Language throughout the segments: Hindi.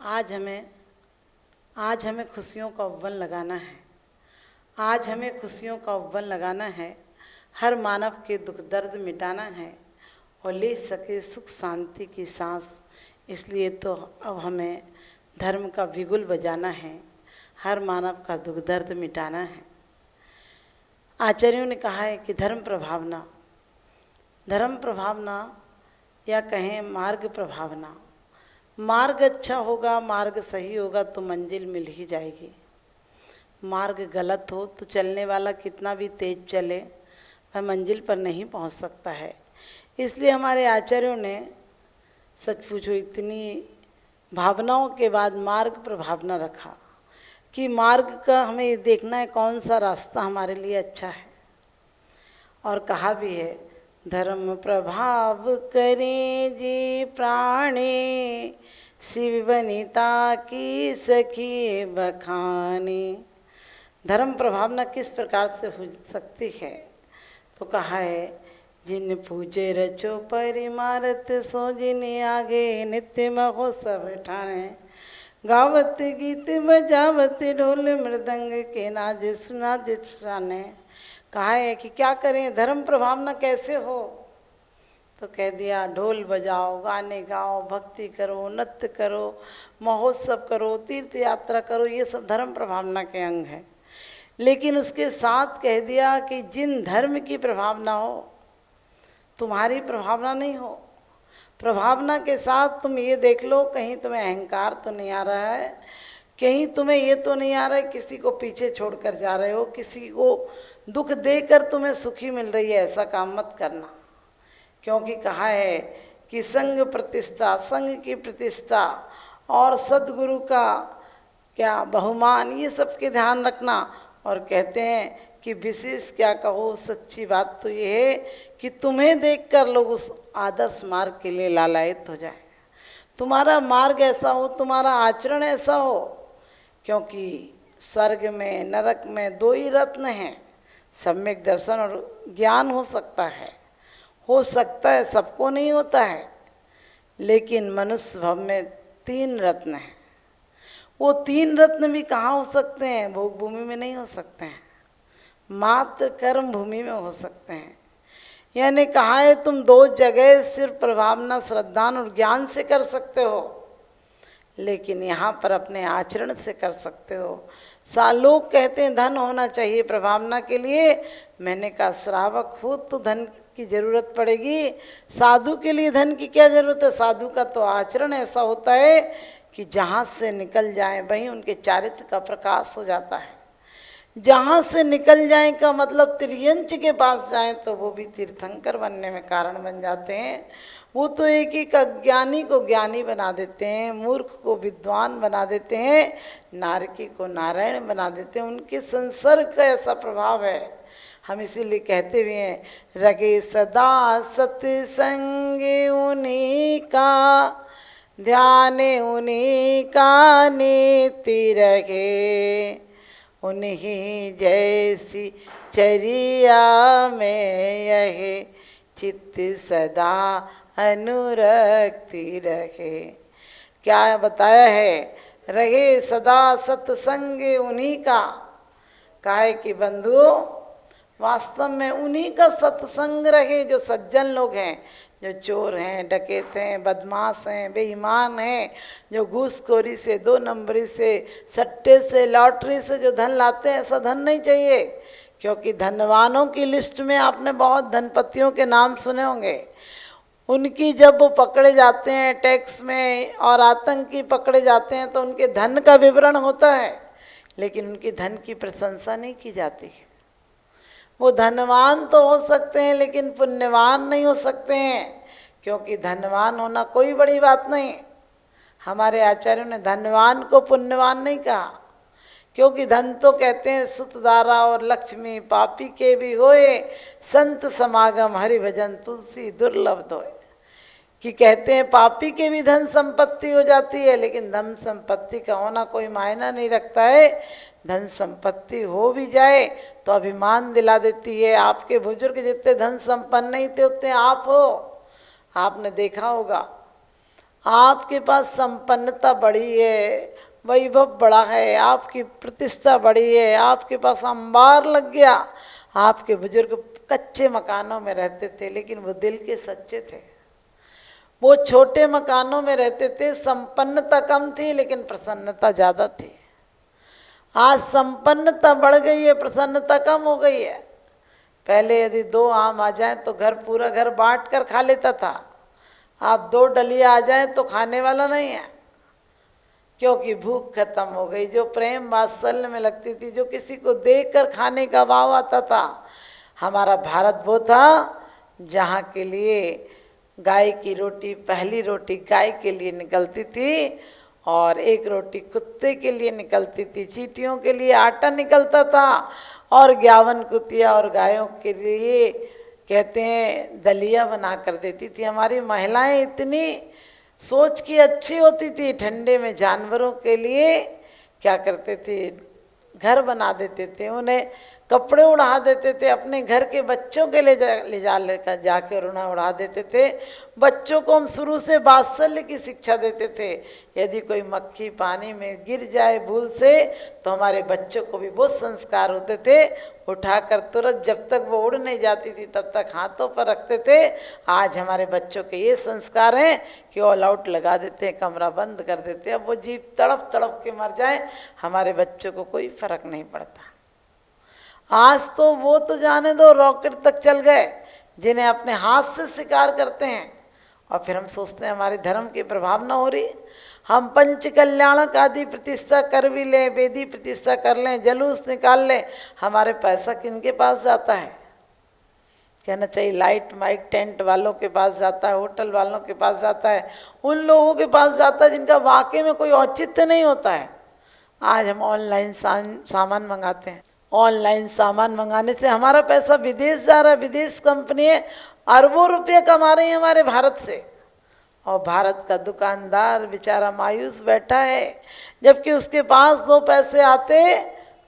आज हमें खुशियों का अव्वल लगाना है। आज हमें खुशियों का अव्वल लगाना है। हर मानव के दुख दर्द मिटाना है और ले सके सुख शांति की सांस। इसलिए तो अब हमें धर्म का बिगुल बजाना है। हर मानव का दुख दर्द मिटाना है। आचार्यों ने कहा है कि धर्म प्रभावना या कहें मार्ग प्रभावना। मार्ग अच्छा होगा, मार्ग सही होगा तो मंजिल मिल ही जाएगी। मार्ग गलत हो तो चलने वाला कितना भी तेज चले वह मंजिल पर नहीं पहुंच सकता है। इसलिए हमारे आचार्यों ने सच पूछो इतनी भावनाओं के बाद मार्ग प्रभावना रखा कि मार्ग का हमें ये देखना है कौन सा रास्ता हमारे लिए अच्छा है। और कहा भी है, धर्म प्रभाव करें जी प्राणे, शिव वनिता की सखी बखाने। धर्म प्रभावना किस प्रकार से हो सकती है? तो कहा है, जिन पूजे रचो परिमारत सो जिन आगे नित्य महो सब ठाणे, गावत गीत बजावत ढोल मृदंग के नाज सुनाज ठाणे। कहा है कि क्या करें, धर्म प्रभावना कैसे हो? तो कह दिया, ढोल बजाओ, गाने गाओ, भक्ति करो, नृत्य करो, महोत्सव करो, तीर्थ यात्रा करो, ये सब धर्म प्रभावना के अंग हैं। लेकिन उसके साथ कह दिया कि जिन धर्म की प्रभावना हो, तुम्हारी प्रभावना नहीं हो। प्रभावना के साथ तुम ये देख लो कहीं तुम्हें अहंकार तो नहीं आ रहा है, कहीं तुम्हें ये तो नहीं आ रहा है किसी को पीछे छोड़कर जा रहे हो, किसी को दुख देकर तुम्हें सुखी मिल रही है, ऐसा काम मत करना। क्योंकि कहा है कि संग प्रतिष्ठा, संग की प्रतिष्ठा और सद्गुरु का क्या बहुमान, ये सब के ध्यान रखना। और कहते हैं कि विशेष क्या कहो, सच्ची बात तो ये है कि तुम्हें देखकर लोग उस आदर्श मार्ग के लिए लालायित हो जाए। तुम्हारा मार्ग ऐसा हो, तुम्हारा आचरण ऐसा हो। क्योंकि स्वर्ग में नरक में दो ही रत्न हैं, सम्यक दर्शन और ज्ञान हो सकता है, सबको नहीं होता है। लेकिन मनुष्य भव में 3 रत्न हैं। वो 3 रत्न भी कहाँ हो सकते हैं? भोग भूमि में नहीं हो सकते हैं, मात्र कर्म भूमि में हो सकते हैं। यानी कहा है तुम 2 जगह सिर्फ प्रभावना श्रद्धा और ज्ञान से कर सकते हो, लेकिन यहाँ पर अपने आचरण से कर सकते हो। लोग कहते हैं धन होना चाहिए प्रभावना के लिए। मैंने कहा श्रावक हो तो धन की ज़रूरत पड़ेगी, साधु के लिए धन की क्या ज़रूरत है? साधु का तो आचरण ऐसा होता है कि जहाँ से निकल जाए वहीं उनके चारित्र का प्रकाश हो जाता है। जहाँ से निकल जाए का मतलब त्रियंच के पास जाएं तो वो भी तीर्थंकर बनने में कारण बन जाते हैं। वो तो एक एक अज्ञानी को ज्ञानी बना देते हैं, मूर्ख को विद्वान बना देते हैं, नारकी को नारायण बना देते हैं। उनके संसर्ग का ऐसा प्रभाव है। हम इसीलिए कहते भी हैं, रगे सदा सत्संग उन्हीं का, ध्यान उन्हीं का नीति रखे, उन्हीं जैसी चरिया में यह चित्त सदा अनुरक्ति रखे। क्या बताया है? रहे सदा सत्संग उन्हीं का। काहे कि बंधुओं वास्तव में उन्हीं का सत्संग रहे जो सज्जन लोग हैं, जो चोर हैं, डकैत हैं, बदमाश हैं, बेईमान हैं, जो घूसखोरी से, 2 नंबरी से, सट्टे से, लॉटरी से जो धन लाते हैं, ऐसा धन नहीं चाहिए। क्योंकि धनवानों की लिस्ट में आपने बहुत धनपतियों के नाम सुने होंगे। उनकी जब वो पकड़े जाते हैं टैक्स में और आतंकी पकड़े जाते हैं तो उनके धन का विवरण होता है, लेकिन उनकी धन की प्रशंसा नहीं की जाती है। वो धनवान तो हो सकते हैं लेकिन पुण्यवान नहीं हो सकते हैं, क्योंकि धनवान होना कोई बड़ी बात नहीं। हमारे आचार्यों ने धनवान को पुण्यवान नहीं कहा, क्योंकि धन तो कहते हैं सुतदारा और लक्ष्मी पापी के भी होए, संत समागम हरि भजन तुलसी दुर्लभ धोए। कि कहते हैं पापी के भी धन संपत्ति हो जाती है, लेकिन धन संपत्ति का होना कोई मायना नहीं रखता है। धन संपत्ति हो भी जाए तो अभिमान दिला देती है। आपके बुजुर्ग जितने धन संपन्न नहीं थे उतने आप हो। आपने देखा होगा आपके पास संपन्नता बड़ी है, वैभव बड़ा है, आपकी प्रतिष्ठा बड़ी है, आपके पास अंबार लग गया। आपके बुजुर्ग कच्चे मकानों में रहते थे लेकिन वो दिल के सच्चे थे। वो छोटे मकानों में रहते थे, संपन्नता कम थी लेकिन प्रसन्नता ज़्यादा थी। आज संपन्नता बढ़ गई है, प्रसन्नता कम हो गई है। पहले यदि 2 आम आ जाएं तो घर पूरा घर बांट कर खा लेता था। आप 2 डलिया आ जाएं तो खाने वाला नहीं है, क्योंकि भूख खत्म हो गई। जो प्रेम वात्सल्य में लगती थी, जो किसी को देखकर खाने का भाव आता था। हमारा भारत वो था जहाँ के लिए गाय की रोटी, पहली रोटी गाय के लिए निकलती थी और 1 रोटी कुत्ते के लिए निकलती थी। चींटियों के लिए आटा निकलता था और 51 कुतिया और गायों के लिए कहते हैं दलिया बना कर देती थी। हमारी महिलाएं इतनी सोच की अच्छी होती थी, ठंडे में जानवरों के लिए क्या करते थे, घर बना देते थे, उन्हें कपड़े उड़ा देते थे, अपने घर के बच्चों के ले जा लेकर जाकर उन्हें उड़ा देते थे। बच्चों को हम शुरू से वात्सल्य की शिक्षा देते थे। यदि कोई मक्खी पानी में गिर जाए भूल से तो हमारे बच्चों को भी बहुत संस्कार होते थे, उठाकर तुरंत जब तक वो उड़ नहीं जाती थी तब तक हाथों पर रखते थे। आज हमारे बच्चों के ये संस्कार हैं कि ऑल आउट लगा देते हैं, कमरा बंद कर देते हैं। अब वो जीव तड़प तड़प के मर जाए, हमारे बच्चों को कोई फर्क नहीं पड़ता। आज तो वो तो जाने दो, रॉकेट तक चल गए जिन्हें अपने हाथ से शिकार करते हैं और फिर हम सोचते हैं हमारे धर्म के प्रभाव ना हो रही। हम पंच कल्याणक आदि प्रतिष्ठा कर भी लें, वेदी प्रतिष्ठा कर लें, जलूस निकाल लें, हमारे पैसा किनके पास जाता है? कहना चाहिए लाइट माइक टेंट वालों के पास जाता है, होटल वालों के पास जाता है, उन लोगों के पास जाता है जिनका वाकई में कोई औचित्य नहीं होता है। आज हम ऑनलाइन सामान मंगाते हैं, ऑनलाइन सामान मंगाने से हमारा पैसा विदेश जा रहा है। विदेश कंपनियाँ अरबों रुपये कमा रही हैं हमारे भारत से, और भारत का दुकानदार बेचारा मायूस बैठा है। जबकि उसके पास 2 पैसे आते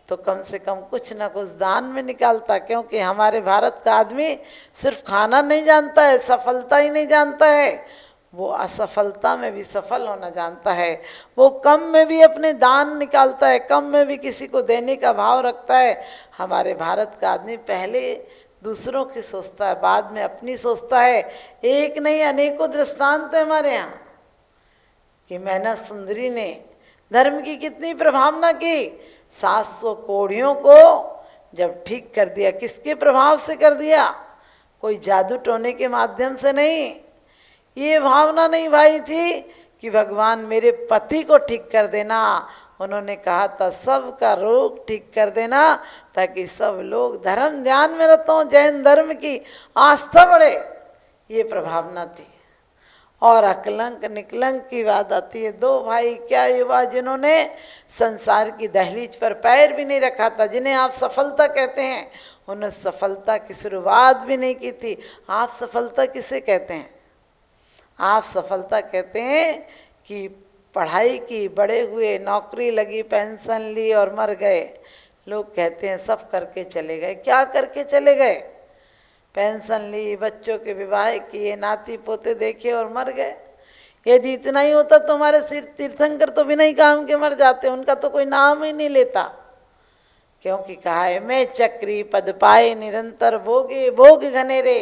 तो कम से कम कुछ ना कुछ दान में निकालता, क्योंकि हमारे भारत का आदमी सिर्फ खाना नहीं जानता है, सफलता ही नहीं जानता है, वो असफलता में भी सफल होना जानता है। वो कम में भी अपने दान निकालता है, कम में भी किसी को देने का भाव रखता है। हमारे भारत का आदमी पहले दूसरों की सोचता है, बाद में अपनी सोचता है। एक नहीं अनेकों दृष्टांत है हमारे यहाँ कि मैना सुंदरी ने धर्म की कितनी प्रभावना की। 700 कोढ़ियों को जब ठीक कर दिया, किसके प्रभाव से कर दिया? कोई जादू टोने के माध्यम से नहीं। ये भावना नहीं भाई थी कि भगवान मेरे पति को ठीक कर देना, उन्होंने कहा था सबका रोग ठीक कर देना ताकि सब लोग धर्म ध्यान में रहते हों, जैन धर्म की आस्था बढ़े। ये प्रभावना थी। और अकलंक निकलंक की बात आती है। 2 भाई क्या युवा जिन्होंने संसार की दहलीज पर पैर भी नहीं रखा था, जिन्हें आप सफलता कहते हैं, उन्होंने सफलता की शुरुआत भी नहीं की थी। आप सफलता किसे कहते हैं? आप सफलता कहते हैं कि पढ़ाई की, बड़े हुए, नौकरी लगी, पेंशन ली और मर गए। लोग कहते हैं सब करके चले गए। क्या करके चले गए? पेंशन ली, बच्चों के विवाह किए, नाती पोते देखे और मर गए। यदि इतना ही होता तो हमारे तीर्थंकर तो बिना ही काम के मर जाते, उनका तो कोई नाम ही नहीं लेता। क्योंकि कहा है मैं चक्री पद पाए निरंतर भोगे, भोग घनेरे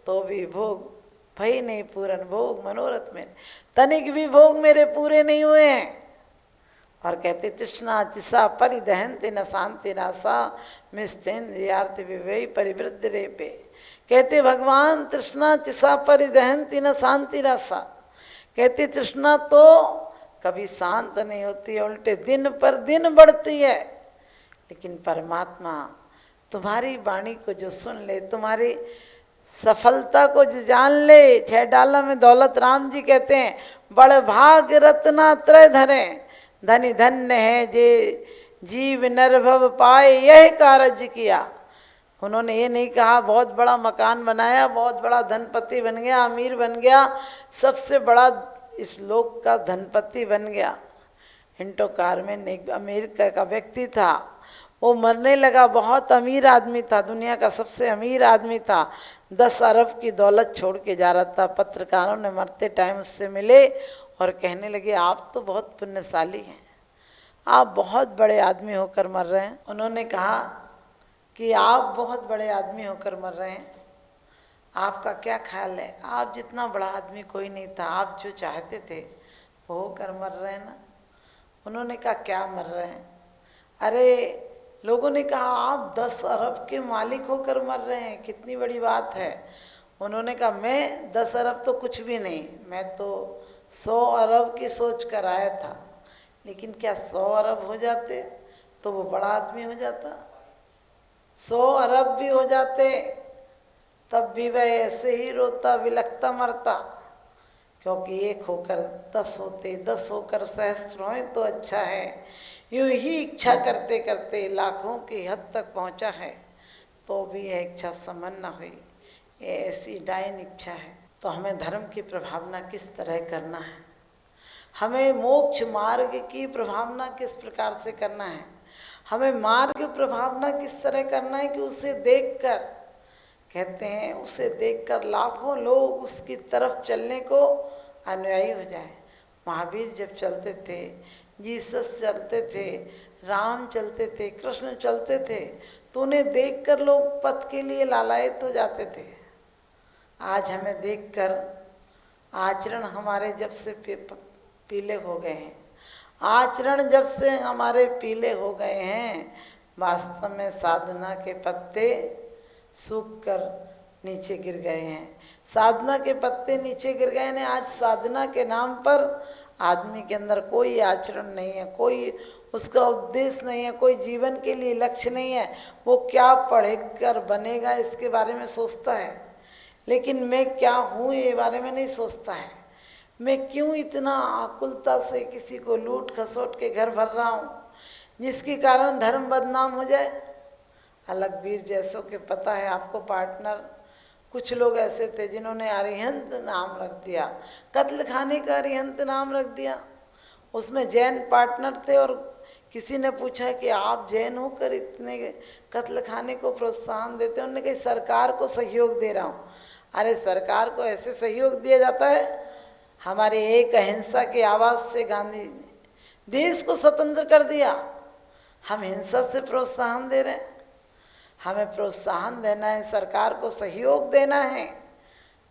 तो भी भोग भई नहीं पूरन, भोग मनोरथ में तनिक भी भोग मेरे पूरे नहीं हुए हैं। और कहते तृष्णा चिसा परिदहनते न शांति नासा मिश्चेन्द्रियार्थ विवेई परिवृद्ध रे पे। कहते भगवान तृष्णा चिसा परिदहनती न शांति रासा। कहते तृष्णा तो कभी शांत नहीं होती है, उल्टे दिन पर दिन बढ़ती है। लेकिन परमात्मा तुम्हारी वाणी को जो सुन ले, तुम्हारी सफलता को जो जान ले, 6 डाला में दौलत राम जी कहते हैं बड़ भाग रत्ना त्रय धरे, धनी धन्य है जे जीव नरभव पाए यह कारज किया। उन्होंने ये नहीं कहा बहुत बड़ा मकान बनाया, बहुत बड़ा धनपति बन गया, अमीर बन गया, सबसे बड़ा इस लोक का धनपति बन गया। हिंटो कारमेन एक अमेरिका का व्यक्ति था, वो मरने लगा, बहुत अमीर आदमी था, दुनिया का सबसे अमीर आदमी था, 10 अरब की दौलत छोड़ के जा रहा था। पत्रकारों ने मरते टाइम उससे मिले और कहने लगे आप तो बहुत पुण्यशाली हैं, आप बहुत बड़े आदमी होकर मर रहे हैं। उन्होंने कहा कि आप बहुत बड़े आदमी होकर मर रहे हैं, आपका क्या ख्याल है, आप जितना बड़ा आदमी कोई नहीं था, आप जो चाहते थे वो होकर मर रहे हैं ना। उन्होंने कहा क्या मर रहे हैं? अरे लोगों ने कहा आप 10 अरब के मालिक होकर मर रहे हैं, कितनी बड़ी बात है। उन्होंने कहा मैं 10 अरब तो कुछ भी नहीं, मैं तो 100 अरब की सोच कर आया था, लेकिन क्या 100 अरब हो जाते तो वो बड़ा आदमी हो जाता, 100 अरब भी हो जाते तब भी वह ऐसे ही रोता विलखता मरता, क्योंकि एक होकर 10 होते, 10 होकर सहस्त्र हों तो अच्छा है। यूं ही इच्छा करते करते लाखों की हद तक पहुंचा है, तो भी यह इच्छा संपन्न न हुई। ये ऐसी डायन इच्छा है। तो हमें धर्म की प्रभावना किस तरह करना है, हमें मोक्ष मार्ग की प्रभावना किस प्रकार से करना है, हमें मार्ग प्रभावना किस तरह करना है कि उसे देखकर, कहते हैं उसे देखकर लाखों लोग उसकी तरफ चलने को अनुयायी हो जाए। महावीर जब चलते थे, जीसस चलते थे, राम चलते थे, कृष्ण चलते थे, तो उन्हें देखकर लोग पथ के लिए लालायित हो जाते थे। आज हमें देखकर आचरण हमारे जब से पीले हो गए हैं, आचरण जब से हमारे पीले हो गए हैं, वास्तव में साधना के पत्ते सूख कर नीचे गिर गए हैं। साधना के पत्ते नीचे गिर गए हैं। आज साधना के नाम पर आदमी के अंदर कोई आचरण नहीं है, कोई उसका उद्देश्य नहीं है, कोई जीवन के लिए लक्ष्य नहीं है। वो क्या पढ़कर बनेगा इसके बारे में सोचता है, लेकिन मैं क्या हूँ ये बारे में नहीं सोचता है। मैं क्यों इतना आकुलता से किसी को लूट खसोट के घर भर रहा हूँ, जिसके कारण धर्म बदनाम हो जाए। अलगवीर जैसों के पता है आपको पार्टनर, कुछ लोग ऐसे थे जिन्होंने अरिहंत नाम रख दिया, कत्ल खाने का अरिहंत नाम रख दिया। उसमें जैन पार्टनर थे और किसी ने पूछा कि आप जैन होकर इतने कत्ल खाने को प्रोत्साहन देते हैं। उन्होंने कहा सरकार को सहयोग दे रहा हूँ। अरे सरकार को ऐसे सहयोग दिया जाता है? हमारे एक अहिंसा के आवाज़ से गांधी ने देश को स्वतंत्र कर दिया। हम हिंसा से प्रोत्साहन दे रहे हैं। हमें प्रोत्साहन देना है, सरकार को सहयोग देना है,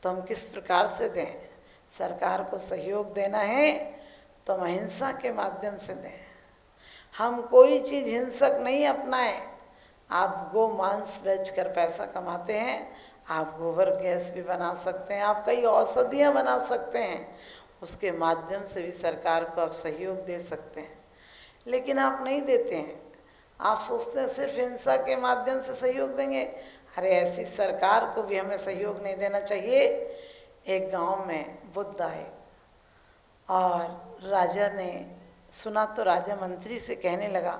तो हम किस प्रकार से दें? सरकार को सहयोग देना है तो हम अहिंसा के माध्यम से दें। हम कोई चीज़ हिंसक नहीं अपनाएं। आप गो मांस बेचकर पैसा कमाते हैं, आप गोबर गैस भी बना सकते हैं, आप कई औषधियाँ बना सकते हैं, उसके माध्यम से भी सरकार को आप सहयोग दे सकते हैं। लेकिन आप नहीं देते हैं। आप सोचते हैं सिर्फ हिंसा के माध्यम से सहयोग देंगे। अरे ऐसी सरकार को भी हमें सहयोग नहीं देना चाहिए। एक गांव में बुद्ध आए और राजा ने सुना तो राजा मंत्री से कहने लगा,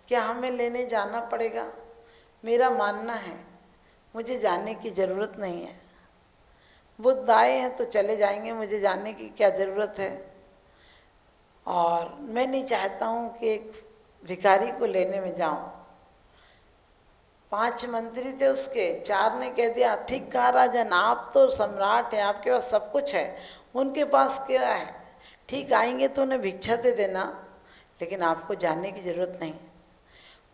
क्या हमें लेने जाना पड़ेगा? मेरा मानना है मुझे जाने की ज़रूरत नहीं है। बुद्ध आए हैं तो चले जाएंगे, मुझे जाने की क्या ज़रूरत है। और मैं नहीं चाहता हूँ कि एक भिखारी को लेने में जाऊं। 5 मंत्री थे उसके, 4 ने कह दिया ठीक कहा राजन, आप तो सम्राट हैं, आपके पास सब कुछ है, उनके पास क्या है? ठीक आएंगे तो उन्हें भिक्षा दे देना, लेकिन आपको जाने की ज़रूरत नहीं।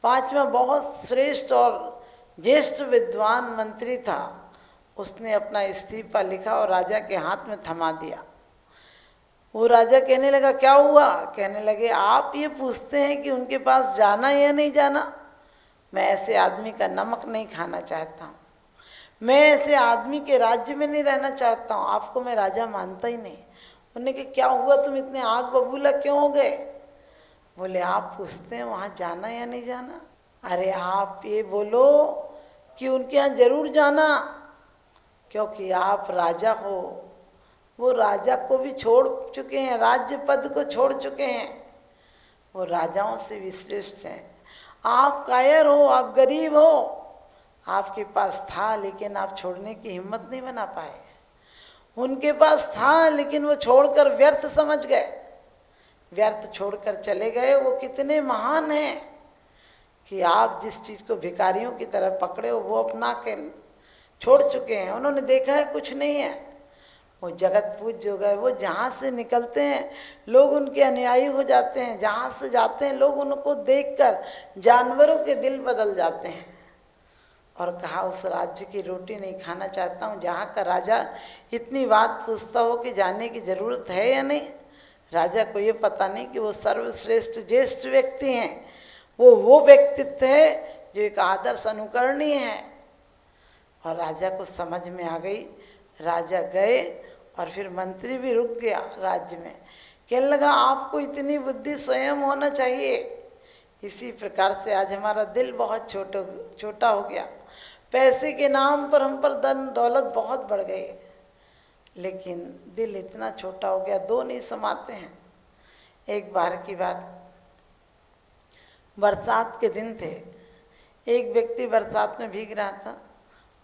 5वां बहुत श्रेष्ठ और ज्येष्ठ विद्वान मंत्री था, उसने अपना इस्तीफा लिखा और राजा के हाथ में थमा दिया। वो राजा कहने लगा क्या हुआ? कहने लगे आप ये पूछते हैं कि उनके पास जाना या नहीं जाना? मैं ऐसे आदमी का नमक नहीं खाना चाहता हूँ, मैं ऐसे आदमी के राज्य में नहीं रहना चाहता हूँ, आपको मैं राजा मानता ही नहीं। उन्होंने कहा क्या हुआ, तुम इतने आग बबूला क्यों हो गए? बोले आप पूछते हैं वहाँ जाना या नहीं जाना? अरे आप ये बोलो कि उनके यहाँ जरूर जाना, क्योंकि आप राजा हो। वो राजा को भी छोड़ चुके हैं, राज्य पद को छोड़ चुके हैं, वो राजाओं से भी श्रेष्ठ हैं। आप कायर हो, आप गरीब हो, आपके पास था लेकिन आप छोड़ने की हिम्मत नहीं बना पाए। उनके पास था लेकिन वो छोड़कर व्यर्थ समझ गए, व्यर्थ छोड़कर चले गए। वो कितने महान हैं कि आप जिस चीज़ को भिखारियों की तरह पकड़े हो वो अपना के छोड़ चुके हैं। उन्होंने देखा है कुछ नहीं है, वो जगत पूज्य हो गए। वो जहाँ से निकलते हैं लोग उनके अनुयायी हो जाते हैं, जहाँ से जाते हैं लोग उनको देखकर जानवरों के दिल बदल जाते हैं। और कहा उस राज्य की रोटी नहीं खाना चाहता हूँ जहाँ का राजा इतनी बात पूछता हो कि जाने की ज़रूरत है या नहीं। राजा को ये पता नहीं कि वो सर्वश्रेष्ठ ज्येष्ठ व्यक्ति हैं, वो व्यक्तित्व है जो एक आदर्श अनुकरणीय है। और राजा को समझ में आ गई। राजा गए और फिर मंत्री भी रुक गया राज्य में, कहने लगा आपको इतनी बुद्धि स्वयं होना चाहिए। इसी प्रकार से आज हमारा दिल बहुत छोटा हो गया। पैसे के नाम पर हम पर धन दौलत बहुत बढ़ गई, लेकिन दिल इतना छोटा हो गया, दो नहीं समाते हैं। एक बार की बात, बरसात के दिन थे। एक व्यक्ति बरसात में भीग रहा था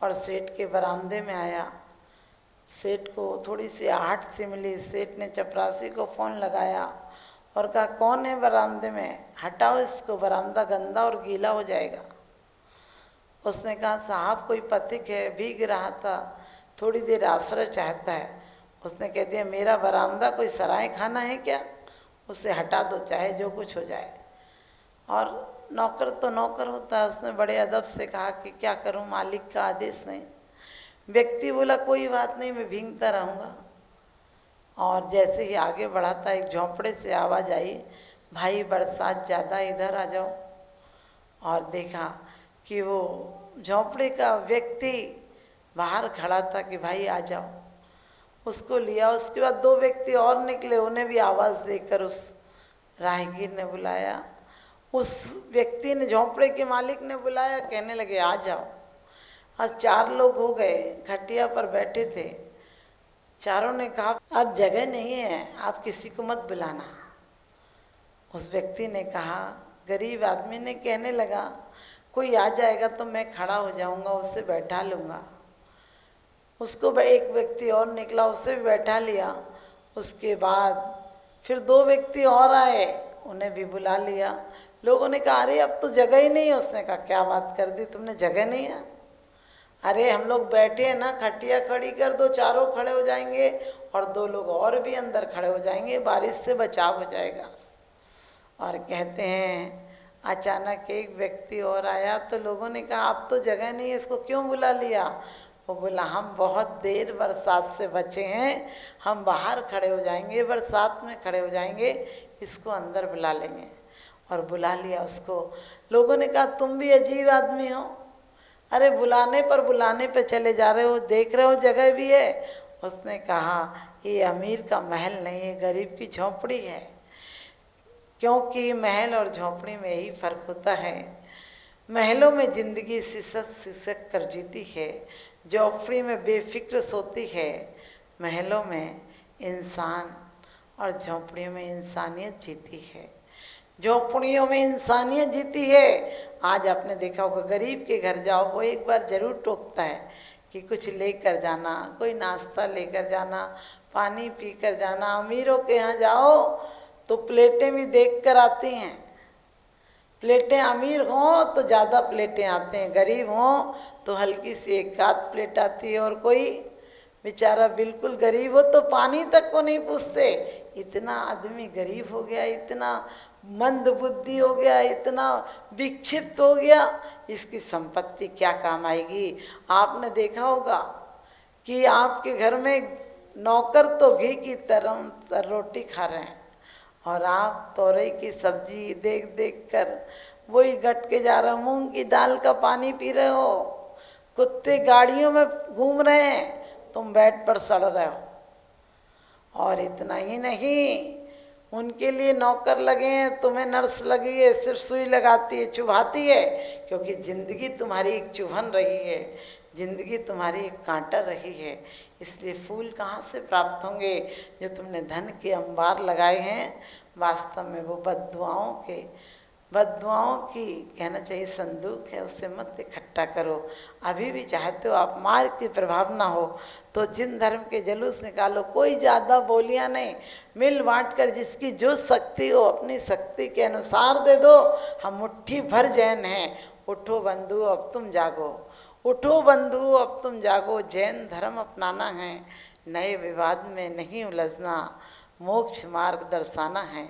और सेठ के बरामदे में आया। सेठ को थोड़ी सी आहट सी मिली। सेठ ने चपरासी को फ़ोन लगाया और कहा कौन है बरामदे में, हटाओ इसको, बरामदा गंदा और गीला हो जाएगा। उसने कहा साहब कोई पथिक है, भीग रहा था, थोड़ी देर आश्रय चाहता है। उसने कह दिया मेरा बरामदा कोई सराय खाना है क्या, उसे हटा दो चाहे जो कुछ हो जाए। और नौकर तो नौकर होता है, उसने बड़े अदब से कहा कि क्या करूं, मालिक का आदेश नहीं। व्यक्ति बोला कोई बात नहीं, मैं भीगता रहूँगा। और जैसे ही आगे बढ़ा था एक झोंपड़े से आवाज़ आई, भाई बरसात ज़्यादा, इधर आ जाओ। और देखा कि वो झोंपड़े का व्यक्ति बाहर खड़ा था कि भाई आ जाओ। उसको लिया। उसके बाद दो व्यक्ति और निकले, उन्हें भी आवाज़ देकर उस राहगीर ने बुलाया। उस व्यक्ति ने, झोंपड़े के मालिक ने बुलाया, कहने लगे आ जाओ। अब 4 लोग हो गए, खटिया पर बैठे थे। चारों ने कहा अब जगह नहीं है, आप किसी को मत बुलाना। उस व्यक्ति ने कहा, गरीब आदमी ने कहने लगा कोई आ जाएगा तो मैं खड़ा हो जाऊंगा, उससे बैठा लूँगा। उसको एक व्यक्ति और निकला, उससे भी बैठा लिया। उसके बाद फिर 2 व्यक्ति और आए, उन्हें भी बुला लिया। लोगों ने कहा अरे अब तो जगह ही नहीं है। उसने कहा क्या बात कर दी तुमने, जगह नहीं है? अरे हम लोग बैठे हैं ना, खटिया खड़ी कर दो, चारों खड़े हो जाएंगे और 2 लोग और भी अंदर खड़े हो जाएंगे, बारिश से बचाव हो जाएगा। और कहते हैं अचानक एक व्यक्ति और आया तो लोगों ने कहा अब तो जगह नहीं है, इसको क्यों बुला लिया? वो बोला हम बहुत देर बरसात से बचे हैं, हम बाहर खड़े हो जाएंगे, बरसात में खड़े हो जाएंगे, इसको अंदर बुला लेंगे। और बुला लिया उसको। लोगों ने कहा तुम भी अजीब आदमी हो, अरे बुलाने पर चले जा रहे हो, देख रहे हो जगह भी है। उसने कहा ये अमीर का महल नहीं है, गरीब की झोंपड़ी है। क्योंकि महल और झोंपड़ी में यही फ़र्क होता है। महलों में ज़िंदगी सिसक कर जीती है, झोंपड़ी में बेफिक्र सोती है। महलों में इंसान और झोंपड़ियों में इंसानियत जीती है, झोंपड़ियों में इंसानियत जीती है। आज आपने देखा होगा गरीब के घर जाओ, वो एक बार ज़रूर टोकता है कि कुछ लेकर जाना, कोई नाश्ता लेकर जाना, पानी पी कर जाना। अमीरों के यहाँ जाओ तो प्लेटें भी देख कर आती हैं। प्लेटें अमीर हों तो ज़्यादा प्लेटें आते हैं, गरीब हों तो हल्की सी एक आध प्लेट आती है। और कोई बेचारा बिल्कुल गरीब हो तो पानी तक को नहीं पूछते। इतना आदमी गरीब हो गया, इतना मंद बुद्धि हो गया, इतना विक्षिप्त हो गया, इसकी संपत्ति क्या काम आएगी? आपने देखा होगा कि आपके घर में नौकर तो घी की तरह रोटी खा रहे हैं और आप तोरई की सब्जी देख देख कर वही गट के जा रहा, मूंग की दाल का पानी पी रहे हो। कुत्ते गाड़ियों में घूम रहे हैं, तुम बेड पर सड़ रहे हो। और इतना ही नहीं, उनके लिए नौकर लगे हैं, तुम्हें नर्स लगी है, सिर्फ सुई लगाती है, चुभाती है, क्योंकि ज़िंदगी तुम्हारी एक चुभन रही है, ज़िंदगी तुम्हारी एक कांटा रही है। इसलिए फूल कहाँ से प्राप्त होंगे? जो तुमने धन के अंबार लगाए हैं, वास्तव में वो बद्दुआओं की कहना चाहिए संदूक है, उससे मत इकट्ठा करो। अभी भी चाहते हो आप मार्ग के प्रभाव ना हो तो जिन धर्म के जुलूस निकालो, कोई ज़्यादा बोलियां नहीं, मिल बांट कर जिसकी जो शक्ति हो अपनी शक्ति के अनुसार दे दो। हम मुट्ठी भर जैन हैं, उठो बंधु अब तुम जागो, उठो बंधु अब तुम जागो। जैन धर्म अपनाना है, नए विवाद में नहीं उलझना, मोक्ष मार्ग दर्शाना है,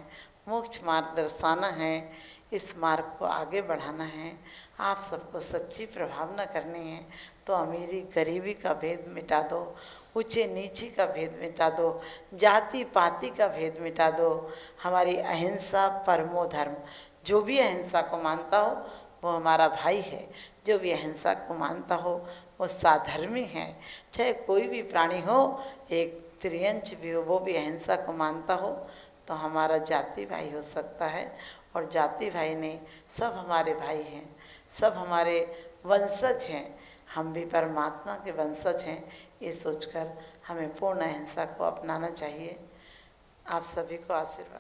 मोक्ष मार्ग दर्शाना है, इस मार्ग को आगे बढ़ाना है। आप सबको सच्ची प्रभावना करनी है तो अमीरी गरीबी का भेद मिटा दो, ऊंचे नीचे का भेद मिटा दो, जाति पाति का भेद मिटा दो। हमारी अहिंसा परमो धर्म, जो भी अहिंसा को मानता हो वो हमारा भाई है, जो भी अहिंसा को मानता हो वो साधर्मी है। चाहे कोई भी प्राणी हो, एक त्रियंच भी हो, वो भी अहिंसा को मानता हो तो हमारा जाति भाई हो सकता है। और जाति भाई नहीं, सब हमारे भाई हैं, सब हमारे वंशज हैं, हम भी परमात्मा के वंशज हैं। ये सोचकर हमें पूर्ण अहिंसा को अपनाना चाहिए। आप सभी को आशीर्वाद।